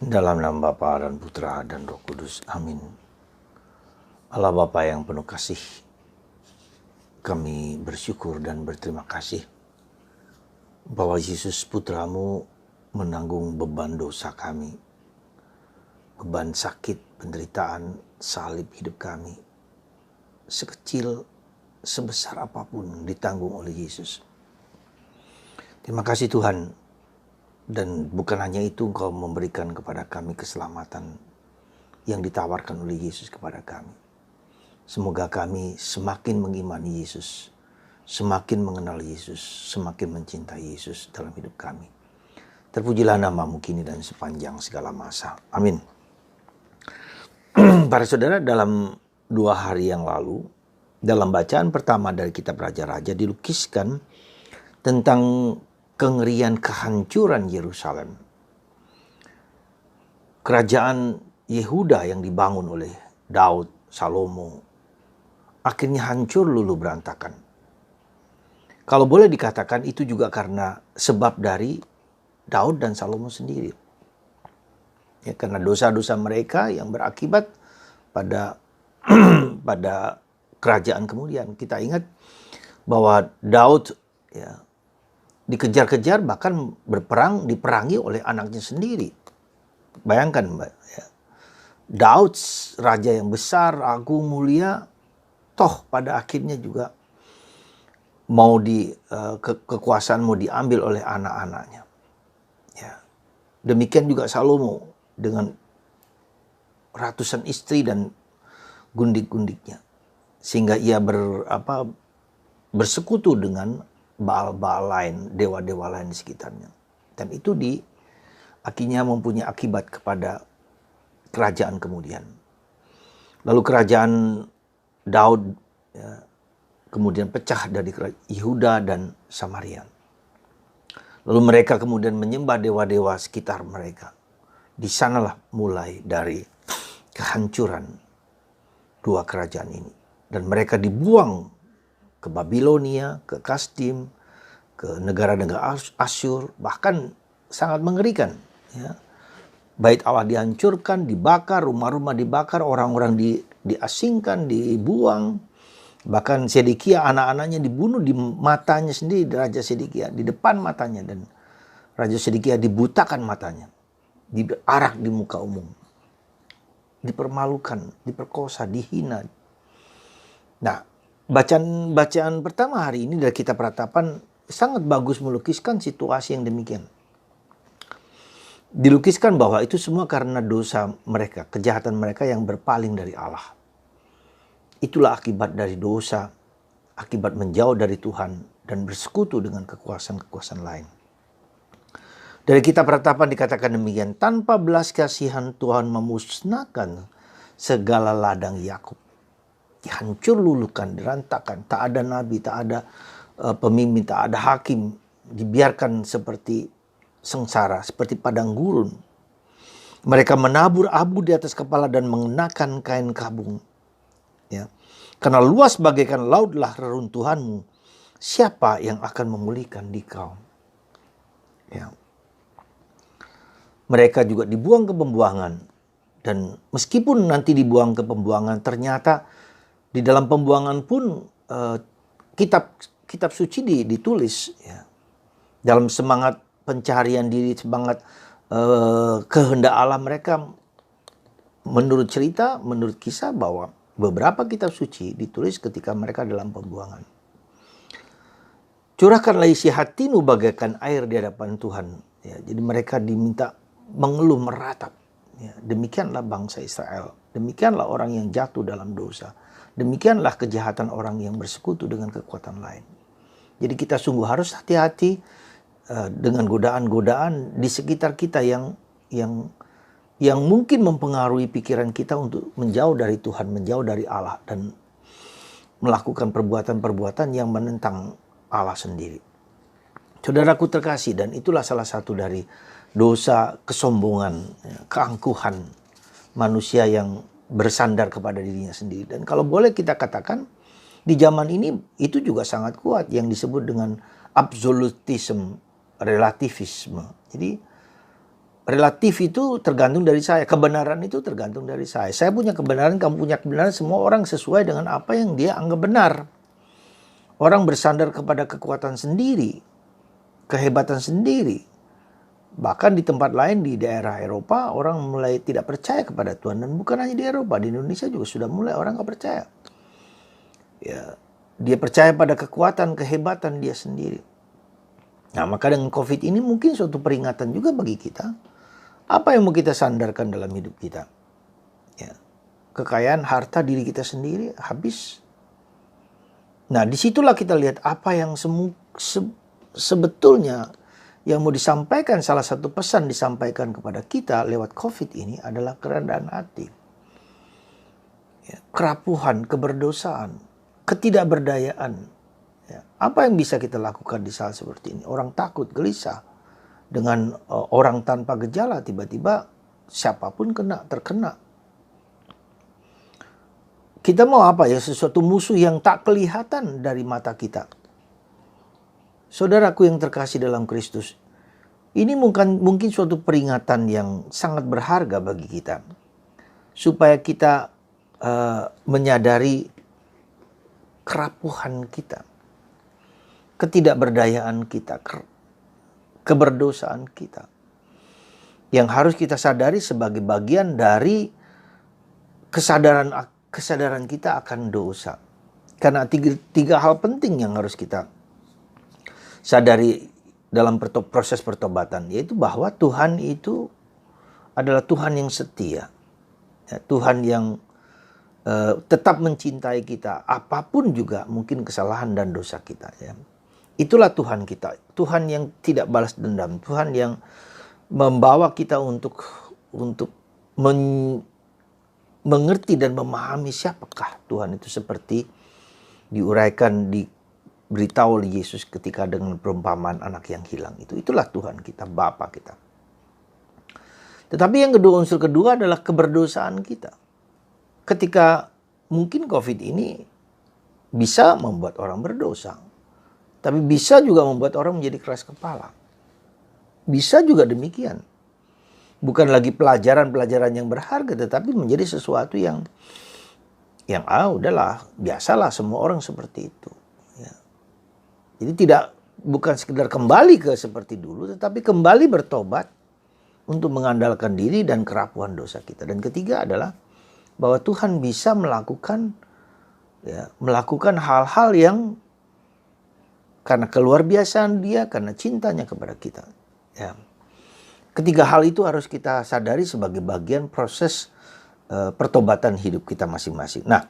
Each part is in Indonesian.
Dalam nama Bapa dan Putra dan Roh Kudus. Amin. Allah Bapa yang penuh kasih, kami bersyukur dan berterima kasih bahwa Yesus Putramu menanggung beban dosa kami, beban sakit, penderitaan, salib hidup kami. Sekecil, sebesar apapun ditanggung oleh Yesus. Terima kasih Tuhan. Dan bukan hanya itu, Engkau memberikan kepada kami keselamatan yang ditawarkan oleh Yesus kepada kami. Semoga kami semakin mengimani Yesus, semakin mengenal Yesus, semakin mencintai Yesus dalam hidup kami. Terpujilah namamu kini dan sepanjang segala masa. Amin. Para saudara, dalam 2 hari yang lalu, dalam bacaan pertama dari kitab Raja-Raja dilukiskan tentang kengerian kehancuran Yerusalem. Kerajaan Yehuda yang dibangun oleh Daud, Salomo, akhirnya hancur luluh berantakan. Kalau boleh dikatakan itu juga karena sebab dari Daud dan Salomo sendiri. Ya, karena dosa-dosa mereka yang berakibat pada pada kerajaan kemudian. Kita ingat bahwa Daud dikejar-kejar, bahkan diperangi oleh anaknya sendiri. Bayangkan Mbak, ya. Daud raja yang besar, agung, mulia, toh pada akhirnya juga kekuasaan mau diambil oleh anak-anaknya. Ya. Demikian juga Salomo dengan ratusan istri dan gundik-gundiknya, sehingga ia bersekutu dengan Baal-Baal lain, dewa-dewa lain di sekitarnya. Dan itu akhirnya mempunyai akibat kepada kerajaan kemudian. Lalu kerajaan Daud kemudian pecah dari Yehuda dan Samaria. Lalu mereka kemudian menyembah dewa-dewa sekitar mereka. Di sanalah mulai dari kehancuran 2 kerajaan ini. Dan mereka dibuang ke Babilonia, ke Kasdim, ke negara-negara Asyur, bahkan sangat mengerikan. Ya. Bait Allah dihancurkan, dibakar, rumah-rumah dibakar, orang-orang diasingkan, dibuang. Bahkan Sedekia, anak-anaknya dibunuh di matanya sendiri, Raja Sedekia, di depan matanya. Dan Raja Sedekia dibutakan matanya, diarak di muka umum, dipermalukan, diperkosa, dihina. Nah, bacaan pertama hari ini dari kitab Ratapan sangat bagus melukiskan situasi yang demikian. Dilukiskan bahwa itu semua karena dosa mereka, kejahatan mereka yang berpaling dari Allah. Itulah akibat dari dosa, akibat menjauh dari Tuhan dan bersekutu dengan kekuasaan-kekuasaan lain. Dari kitab Ratapan dikatakan demikian, tanpa belas kasihan Tuhan memusnahkan segala ladang Yakub. Dihancur luluhkan, dirantakan, tak ada nabi, tak ada pemimpin, tak ada hakim, dibiarkan seperti sengsara, seperti padang gurun. Mereka menabur abu di atas kepala dan mengenakan kain kabung. Ya. Karena luas bagaikan lautlah reruntuhanmu, siapa yang akan memulihkan dikau? Ya. Mereka juga dibuang ke pembuangan, dan meskipun nanti dibuang ke pembuangan, ternyata di dalam pembuangan pun kitab suci ditulis, ya. Dalam semangat pencarian diri, semangat kehendak Allah mereka, menurut cerita, menurut kisah bahwa beberapa kitab suci ditulis ketika mereka dalam pembuangan. Curahkanlah isi hatimu bagaikan air di hadapan Tuhan. Ya, jadi mereka diminta mengeluh, meratap. Ya, demikianlah bangsa Israel. Demikianlah orang yang jatuh dalam dosa. Demikianlah kejahatan orang yang bersekutu dengan kekuatan lain. Jadi kita sungguh harus hati-hati dengan godaan-godaan di sekitar kita yang mungkin mempengaruhi pikiran kita untuk menjauh dari Tuhan, menjauh dari Allah, dan melakukan perbuatan-perbuatan yang menentang Allah sendiri. Saudaraku terkasih, dan itulah salah satu dari dosa kesombongan, keangkuhan manusia yang bersandar kepada dirinya sendiri. Dan kalau boleh kita katakan, di zaman ini itu juga sangat kuat yang disebut dengan absolutisme, relativisme. Jadi relatif itu tergantung dari saya. Kebenaran itu tergantung dari saya. Saya punya kebenaran, kamu punya kebenaran. Semua orang sesuai dengan apa yang dia anggap benar. Orang bersandar kepada kekuatan sendiri, kehebatan sendiri. Bahkan di tempat lain di daerah Eropa, orang mulai tidak percaya kepada Tuhan. Dan bukan hanya di Eropa, di Indonesia juga sudah mulai orang gak percaya. Ya, dia percaya pada kekuatan, kehebatan dia sendiri. Nah, maka dengan COVID ini mungkin suatu peringatan juga bagi kita. Apa yang mau kita sandarkan dalam hidup kita? Ya, kekayaan, harta diri kita sendiri habis. Nah, disitulah kita lihat apa yang sebetulnya yang mau disampaikan. Salah satu pesan disampaikan kepada kita lewat COVID ini adalah kerendahan hati. Ya, kerapuhan, keberdosaan, ketidakberdayaan. Ya, apa yang bisa kita lakukan di saat seperti ini? Orang takut, gelisah. Dengan orang tanpa gejala, tiba-tiba siapapun terkena. Kita mau apa ya? Sesuatu musuh yang tak kelihatan dari mata kita. Saudaraku yang terkasih dalam Kristus, ini mungkin suatu peringatan yang sangat berharga bagi kita. Supaya kita menyadari kerapuhan kita, ketidakberdayaan kita, keberdosaan kita. Yang harus kita sadari sebagai bagian dari kesadaran kita akan dosa. Karena tiga hal penting yang harus kita sadari dalam proses pertobatan, yaitu bahwa Tuhan itu adalah Tuhan yang setia. Ya, Tuhan yang tetap mencintai kita, apapun juga mungkin kesalahan dan dosa kita. Ya. Itulah Tuhan kita, Tuhan yang tidak balas dendam, Tuhan yang membawa kita untuk mengerti dan memahami siapakah Tuhan itu, seperti diuraikan, diberitahu oleh Yesus ketika dengan perumpamaan anak yang hilang itu. Itulah Tuhan kita, Bapa kita. Tetapi yang kedua, unsur kedua adalah keberdosaan kita. Ketika mungkin COVID ini bisa membuat orang berdosa, tapi bisa juga membuat orang menjadi keras kepala. Bisa juga demikian. Bukan lagi pelajaran yang berharga, tetapi menjadi sesuatu yang udahlah, biasalah, semua orang seperti itu. Ya. Jadi bukan sekedar kembali ke seperti dulu, tetapi kembali bertobat untuk mengandalkan diri dan kerapuhan dosa kita. Dan ketiga adalah bahwa Tuhan bisa melakukan hal-hal yang karena keluar biasaan dia, karena cintanya kepada kita. Ya. Ketiga hal itu harus kita sadari sebagai bagian proses pertobatan hidup kita masing-masing. Nah,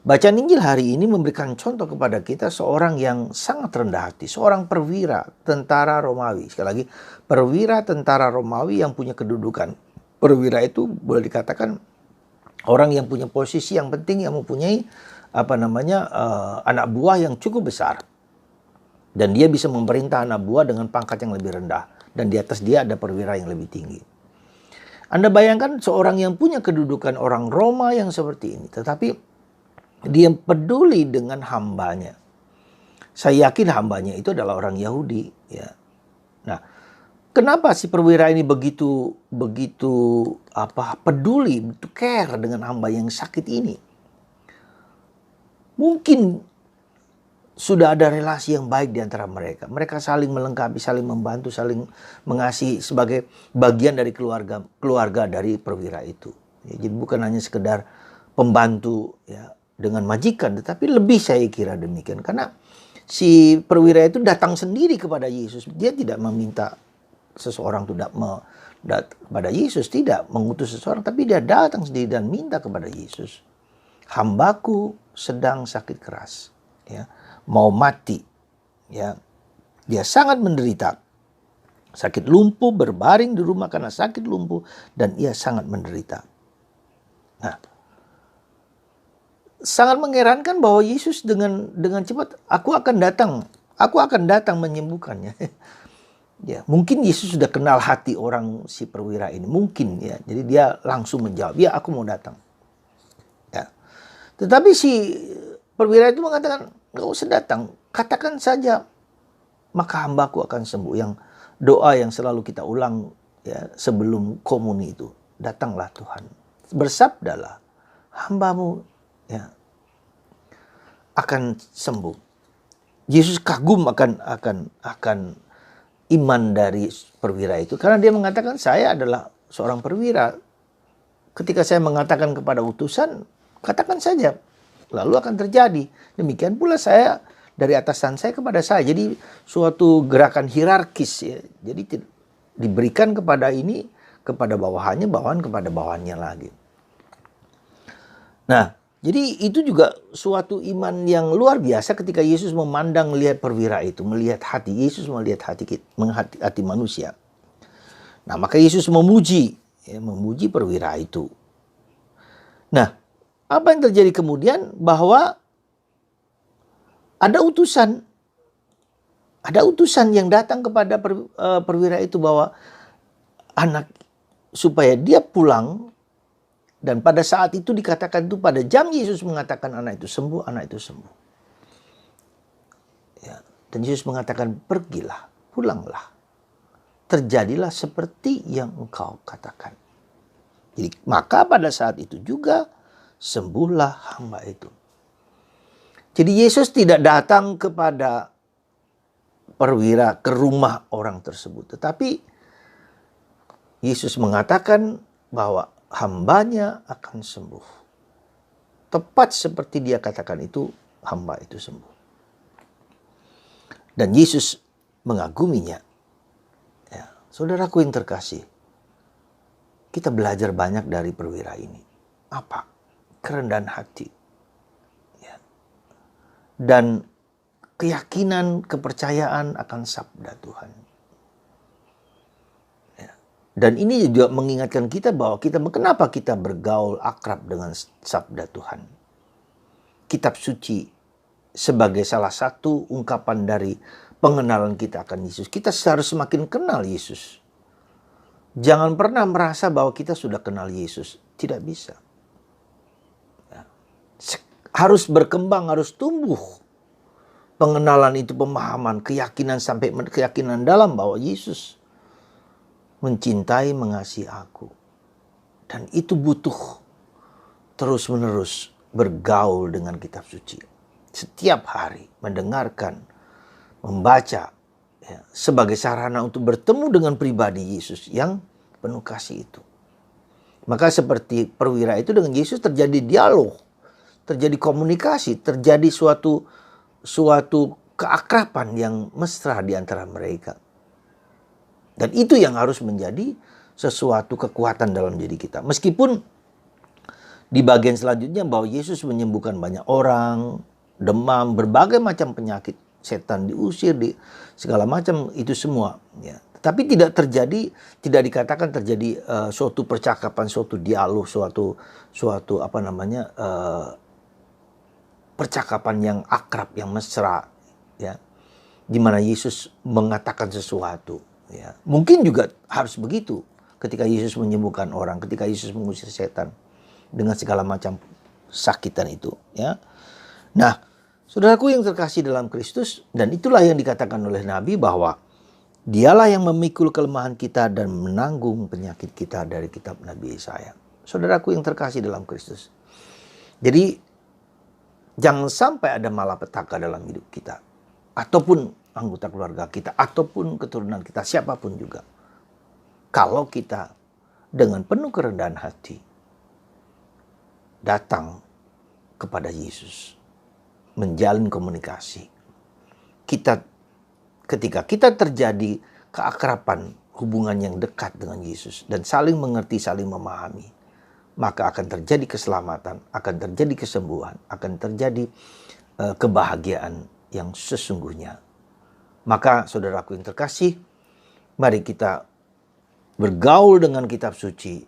bacaan Injil hari ini memberikan contoh kepada kita seorang yang sangat rendah hati, seorang perwira tentara Romawi. Sekali lagi, perwira tentara Romawi yang punya kedudukan. Perwira itu boleh dikatakan orang yang punya posisi yang penting, yang mempunyai anak buah yang cukup besar. Dan dia bisa memerintah anak buah dengan pangkat yang lebih rendah. Dan di atas dia ada perwira yang lebih tinggi. Anda bayangkan seorang yang punya kedudukan orang Roma yang seperti ini. Tetapi dia peduli dengan hambanya. Saya yakin hambanya itu adalah orang Yahudi. Ya. Nah, kenapa si perwira ini begitu peduli, begitu care dengan hamba yang sakit ini? Mungkin sudah ada relasi yang baik di antara mereka. Mereka saling melengkapi, saling membantu, saling mengasihi sebagai bagian dari keluarga dari perwira itu. Ya, jadi bukan hanya sekedar pembantu ya dengan majikan, tetapi lebih saya kira demikian. Karena si perwira itu datang sendiri kepada Yesus. Dia tidak meminta seseorang kepada Yesus, tidak mengutus seseorang, tapi dia datang sendiri dan minta kepada Yesus. Hambaku sedang sakit keras, ya. Mau mati, ya, dia sangat menderita, sakit lumpuh, berbaring di rumah karena sakit lumpuh, dan ia sangat menderita. Nah, sangat mengherankan bahwa Yesus dengan cepat, aku akan datang menyembuhkannya. Ya, mungkin Yesus sudah kenal hati orang si perwira ini, mungkin ya, jadi dia langsung menjawab, ya aku mau datang. Ya, tetapi si perwira itu mengatakan, nggak usah datang, katakan saja, maka hambaku akan sembuh. Yang doa yang selalu kita ulang ya, sebelum komuni itu, datanglah Tuhan, bersabdalah, hambamu ya akan sembuh. Yesus kagum akan iman dari perwira itu, karena dia mengatakan, saya adalah seorang perwira. Ketika saya mengatakan kepada utusan, katakan saja, lalu akan terjadi. Demikian pula saya dari atasan saya kepada saya. Jadi suatu gerakan hierarkis ya. Jadi diberikan kepada ini, kepada bawahannya, bawahan kepada bawahannya lagi. Nah, jadi itu juga suatu iman yang luar biasa ketika Yesus memandang, melihat perwira itu, melihat hati. Yesus melihat hati manusia. Nah, maka Yesus memuji perwira itu. Nah, apa yang terjadi kemudian? Bahwa ada utusan yang datang kepada perwira itu, bahwa anak, supaya dia pulang. Dan pada saat itu dikatakan, itu pada jam Yesus mengatakan anak itu sembuh, anak itu sembuh. Ya. Dan Yesus mengatakan, pergilah, pulanglah. Terjadilah seperti yang engkau katakan. Jadi maka pada saat itu juga sembuhlah hamba itu. Jadi Yesus tidak datang kepada perwira, ke rumah orang tersebut. Tetapi Yesus mengatakan bahwa hambanya akan sembuh. Tepat seperti dia katakan itu, hamba itu sembuh. Dan Yesus mengaguminya. Ya, saudaraku yang terkasih, kita belajar banyak dari perwira ini. Apa? Kerendahan hati. Ya. Dan keyakinan, kepercayaan akan sabda Tuhan. Dan ini juga mengingatkan kita bahwa kenapa kita bergaul akrab dengan sabda Tuhan. Kitab suci sebagai salah satu ungkapan dari pengenalan kita akan Yesus. Kita harus semakin kenal Yesus. Jangan pernah merasa bahwa kita sudah kenal Yesus. Tidak bisa. Harus berkembang, harus tumbuh. Pengenalan itu, pemahaman, keyakinan, sampai keyakinan dalam bahwa Yesus mencintai, mengasihi aku. Dan itu butuh terus-menerus bergaul dengan kitab suci. Setiap hari mendengarkan, membaca, ya, sebagai sarana untuk bertemu dengan pribadi Yesus yang penuh kasih itu. Maka seperti perwira itu, dengan Yesus terjadi dialog, terjadi komunikasi, terjadi suatu keakraban yang mesra di antara mereka. Dan itu yang harus menjadi sesuatu kekuatan dalam diri kita. Meskipun di bagian selanjutnya bahwa Yesus menyembuhkan banyak orang, demam, berbagai macam penyakit, setan diusir, segala macam itu semua. Ya. Tapi tidak dikatakan terjadi suatu percakapan, suatu dialog, suatu percakapan yang akrab, yang mesra, ya, di mana Yesus mengatakan sesuatu. Ya, mungkin juga harus begitu ketika Yesus menyembuhkan orang, ketika Yesus mengusir setan dengan segala macam sakitan itu. Ya. Nah, saudaraku yang terkasih dalam Kristus, dan itulah yang dikatakan oleh Nabi bahwa dialah yang memikul kelemahan kita dan menanggung penyakit kita, dari kitab Nabi Yesaya. Saudaraku yang terkasih dalam Kristus. Jadi jangan sampai ada malapetaka dalam hidup kita, ataupun anggota keluarga kita, ataupun keturunan kita, siapapun juga. Kalau kita dengan penuh kerendahan hati datang kepada Yesus, menjalin komunikasi, ketika kita terjadi keakraban, hubungan yang dekat dengan Yesus, dan saling mengerti, saling memahami, maka akan terjadi keselamatan, akan terjadi kesembuhan, akan terjadi kebahagiaan yang sesungguhnya. Maka saudaraku yang terkasih, mari kita bergaul dengan kitab suci.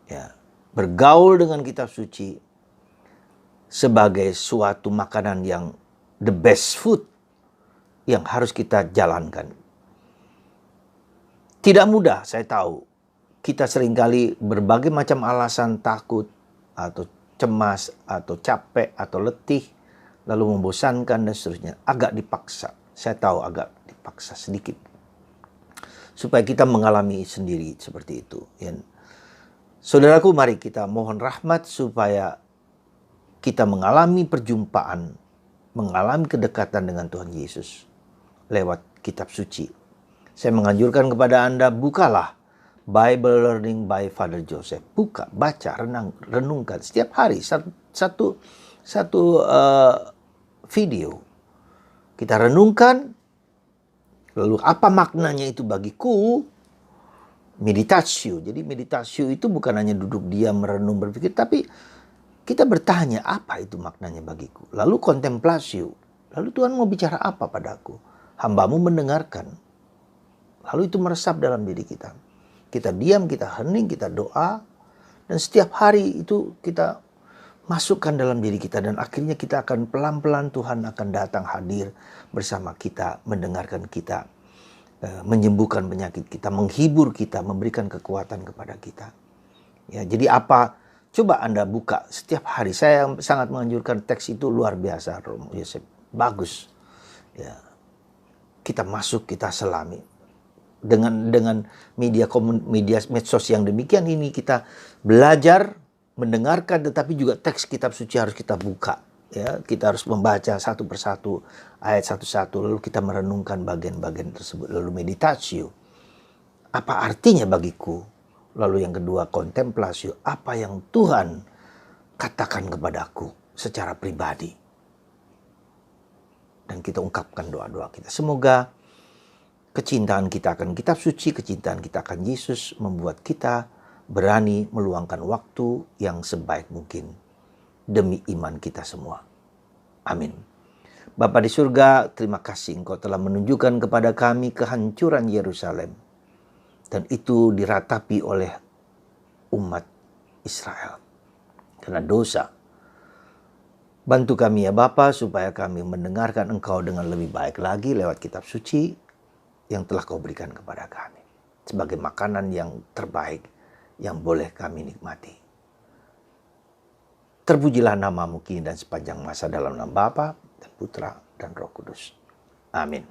Ya, bergaul dengan kitab suci sebagai suatu makanan yang the best food yang harus kita jalankan. Tidak mudah, saya tahu. Kita seringkali berbagai macam alasan, takut atau cemas atau capek atau letih, lalu membosankan dan seterusnya. Agak dipaksa. Saya tahu agak dipaksa sedikit. supaya kita mengalami sendiri seperti itu. Ya. Saudaraku, mari kita mohon rahmat supaya kita mengalami perjumpaan, mengalami kedekatan dengan Tuhan Yesus lewat kitab suci. Saya menganjurkan kepada Anda, bukalah Bible Learning by Father Joseph. Buka, baca, renungkan setiap hari satu video. Kita renungkan, lalu apa maknanya itu bagiku? Meditasio. Jadi meditasio itu bukan hanya duduk diam merenung berpikir, tapi kita bertanya, apa itu maknanya bagiku? Lalu kontemplasio. Lalu Tuhan mau bicara apa padaku? Hambamu mendengarkan. Lalu itu meresap dalam diri kita. Kita diam, kita hening, kita doa. Dan setiap hari itu kita masukkan dalam diri kita. Dan akhirnya kita akan pelan-pelan Tuhan akan datang hadir bersama kita. Mendengarkan kita. Menyembuhkan penyakit kita. Menghibur kita. Memberikan kekuatan kepada kita. Ya, jadi apa? Coba Anda buka setiap hari. Saya sangat menganjurkan teks itu luar biasa. Romo Yosef. Bagus. Ya. Kita masuk, kita selami. Dengan media medsos yang demikian ini kita belajar, mendengarkan, tetapi juga teks kitab suci harus kita buka. Ya, kita harus membaca satu persatu, ayat satu-satu, lalu kita merenungkan bagian-bagian tersebut. Lalu meditasio. Apa artinya bagiku? Lalu yang kedua, kontemplasio. Apa yang Tuhan katakan kepadaku secara pribadi. Dan kita ungkapkan doa-doa kita. Semoga kecintaan kita akan kitab suci, kecintaan kita akan Yesus membuat kita berani meluangkan waktu yang sebaik mungkin demi iman kita semua. Amin. Bapa di surga, terima kasih Engkau telah menunjukkan kepada kami kehancuran Yerusalem. Dan itu diratapi oleh umat Israel karena dosa. Bantu kami ya Bapa supaya kami mendengarkan Engkau dengan lebih baik lagi lewat kitab suci yang telah Kau berikan kepada kami. Sebagai makanan yang terbaik yang boleh kami nikmati. Terpujilah nama-Mu kini dan sepanjang masa dalam nama Bapa dan Putra dan Roh Kudus. Amin.